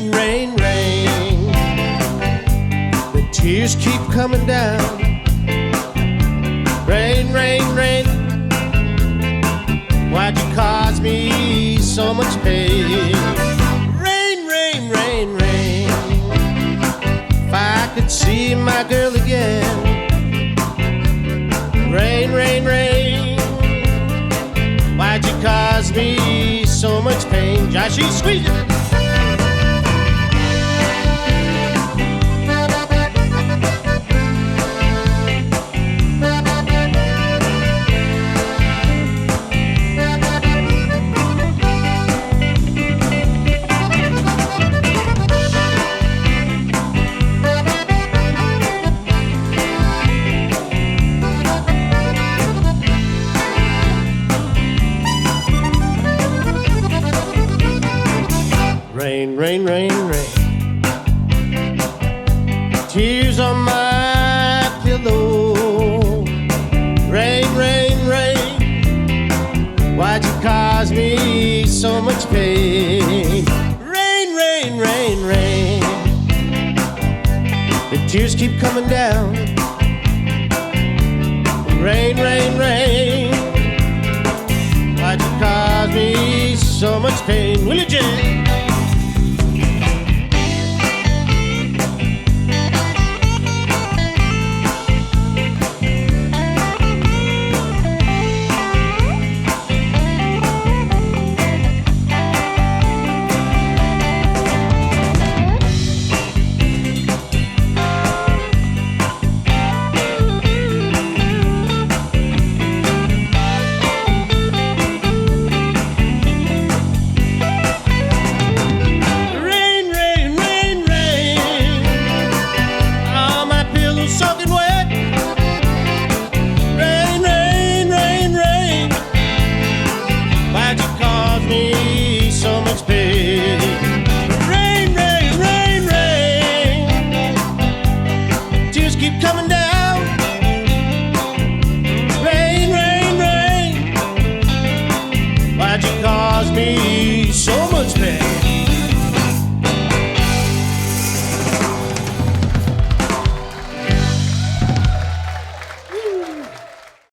rain, rain, rain. The tears keep coming down. Rain, rain, rain. Why'd you cause me so much pain? Rain, rain, rain, rain. If I could see my girl again. Rain, rain, rain. Why'd you cause me so much pain? Joshy, squeeze it. Rain, rain, rain, rain. Tears on my pillow. Rain, rain, rain. Why'd you cause me so much pain? Rain, rain, rain, rain. The tears keep coming down. Rain, rain, rain. Why'd you cause me so much pain? Willie J. So much pain.